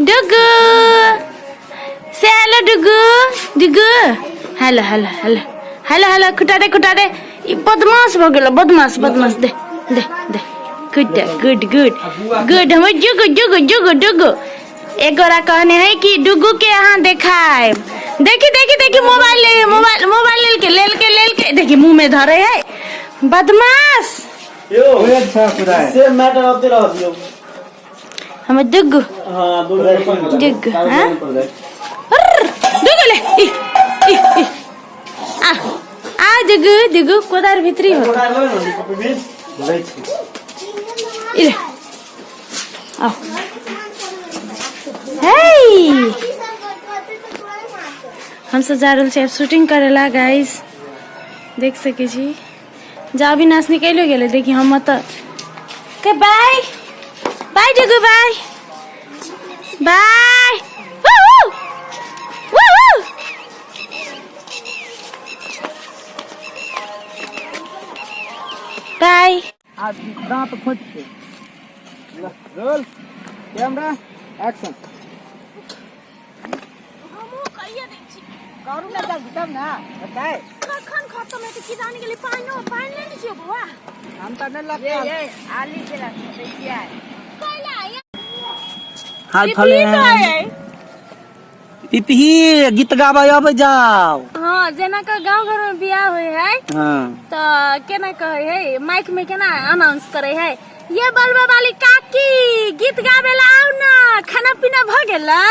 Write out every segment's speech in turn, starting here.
डुगु से hello Dugu Dugu hello hello hello hello hello खुटा दे बदमाश भ गेल बदमाश बदमाश दे दे दे गुड गुड गुड गुड हम जुगु जुगु जुगु डुगु एक गोरा कहने है कि डुगु के यहाँ देखाए देखी देखी देखी मोबाइल लेल के देखी मुंह में धरे है बदमाश से मैटर अब तेरा दियो हम डुगु हां डुगु हां डुगु ले ई आ डुगु डुगु कोदार भित्री हो कोदार लो न कपी में लै छी इले आ हे हम सब जा रहल छै शूटिंग करेला गाइस देख सके छी जा भी नाच निकलो गेले देखी हम त के बाय बाय डुगु बाय बाय बाय आज दांत खोज के रोल कैमरा एक्शन हमो कहिए देख छी करू ना तब ना बताए कखन खत्म है कि जाने के लिए पानी ले छियो बुआ हम त नहीं लगता ये आली चला देखिए कैला हाल फले पिपही गीत गाबे आबे जाओ हां जेना का गांव घर में बियाह होय है हां तो केना कहे है माइक में केना अनाउंस करे है ये बलबा वाली काकी गीत गाबे ला आउ ना खाना पीना भ गेलै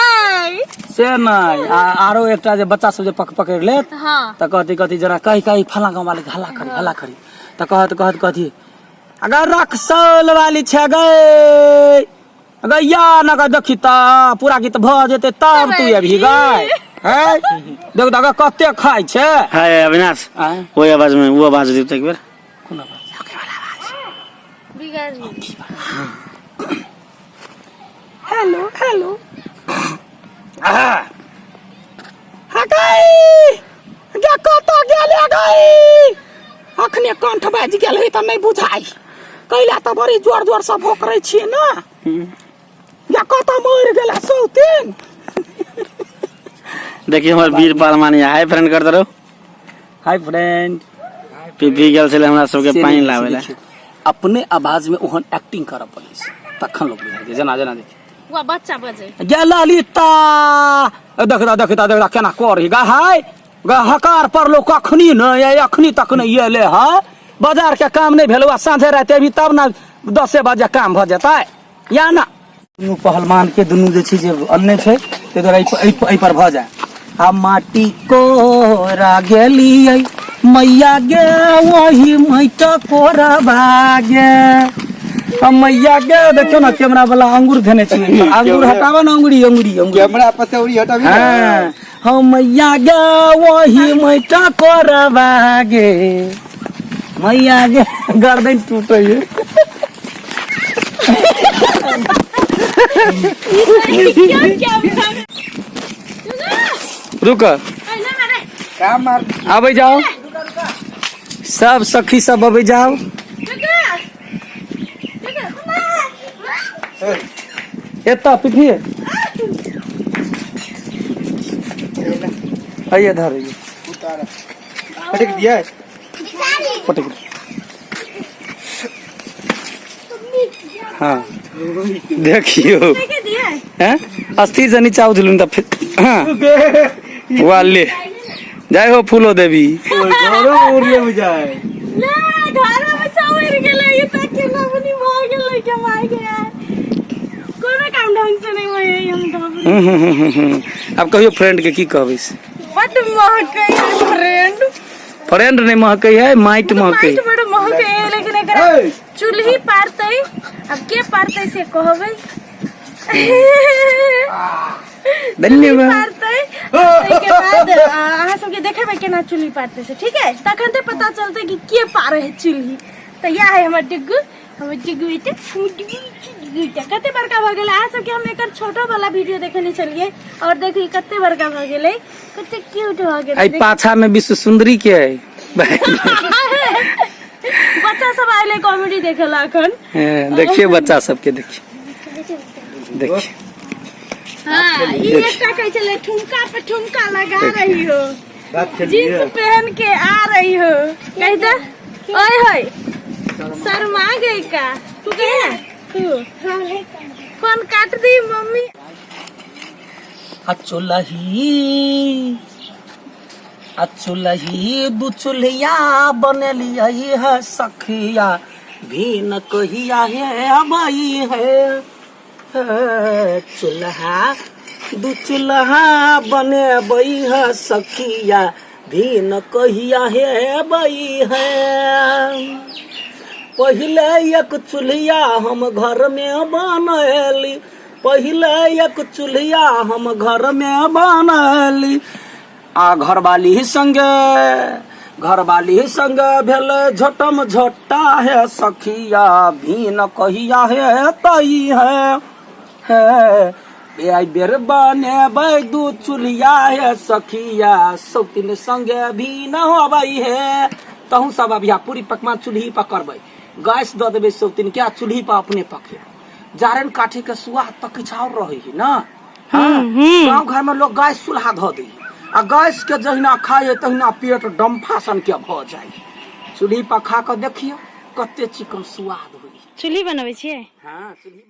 से नहीं आरो एकटा जे बच्चा सब जे पकड़ लेत हां त कहती जरा कही फला गांव वाले हल्ला करी त कहत कथी अगर रक्सौल वाली छ गई अगर या न का देखी त पूरा गीत भ जेते तब तू अभी गई है देख दगा कते खाई छे हाय अविनाश वो आवाज में वो आवाज दे एक बार कोन आवाज बिगाड़ हेलो हेलो हटाई क्या कत गेले गई अखने कंठ बाज गेल है त नहीं बुझाई कैला त बड़ी जोर जोर से भोकरै छी ना या कत मर गेला सौतीन देखिए हमारे वीर पालमानी हाय फ्रेंड करते रहो हाय फ्रेंड पीपी गेल छले हमरा सब के पानी लावेला अपने आवाज में ओहन एक्टिंग करब पड़े तखन लोग बुझै छै जना जना देखी वो बच्चा बजे गेला लीता देखता केना करही गा हाय गा हकार पर लो कखनी न अखनी तक न ये ले है बाजार के काम नहीं भेलवा साँझे रहते भी तब ना 10 बजे काम भ जेतै या ना दुनू पहलवान के दुनू जे छै जे अन्ने छै ते द्वारा एहि पर भ जाय आ माटी कोरा गेलियै मैया गे वही मैट कोरा भागे हम मैया गे देखो ना कैमरा वाला अंगूर धने छी अंगूर हटावा ना अंगुरी कैमरा पसौरी हटावी हां हम मैया गे वही मैट कोरा भागे मैया गे गर्दन टूटे रुक काम मार आबे जाओ सब सखी सब आबे जाओ एता पिठी आइए धर उतारा पटक दिया है पटक हाँ देखियो हैं अस्थिर से नीचा उठलूं त हां वाले जय हो फूलो देवी घरो उड़ले में जाए ले घर में सवर गेले ये तक के ना बनी भ गेले के मार गया कोनो काम ढंग से नहीं होय हम तो अब कहियो फ्रेंड के की कहबै बट महकै फ्रेंड फ्रेंड नहीं महकै है माइट महकै माइट बड़ महकै है लेकिन एकरा चूल्ही पारतै अब के पारतै से कहबै धन्यवाद पारतै के बाद अहाँ सबके देखेबै केना चूल्ही पारतै से ठीक है तखन ते पता चलतै कि के पारे है चूल्ही त या है हमर डिग्गू बेटे कते बड़का भ गेलै अहाँ सबके हम एकर छोटो वाला वीडियो देखने चलिए और देखी कते बड़का भ गेलै कते क्यूट भ गेलै आई पाछा में विश्व सुंदरी के है बच्चा सब आइले कॉमेडी देखेला अखन देखिए बच्चा सबके देखिए देखिए हाँ ये एकटा कहे चले ठुमका पे ठुमका लगा रही हो, बात चलिए जींस पहन के आ रही हो, कह दे ओए होए शर्मा गई का तू कहे ना तू फोन काट दी मम्मी। अचुलही दू चूल्हिया बनलिया है सखिया भी न कहिया है भाई है चूल्हा दू चूल्हा बने बई है सखिया भी न कहिया है बई है। पहले एक चूल्हिया हम घर में बनली, पहले एक चूल्हिया हम घर में बनली, आ घरवाली संगे भेल झटम झट्टा है सखिया भी न कहिया है तई है आई बेर बने दू चूल्हिया है सखिया सौतीन संगे भी न होबई है। तहू सब अभिया पूरी पकवान चूल्ही पर करबै, गैस दे देवे सौतीन क्या चूल्ही पर अपने पके, जारन काठे के स्वाद तो किछ और रही ना। गाँव घर में लोग गैस चूल्हा धो दी आ गैस के जहिना खाए तहिना पेट डम्फा सन के भ जाए। चूल्ही पर खा के देखियो कते चिकन स्वाद होई। चूल्ही बनबै छियै? हाँ चूल्ही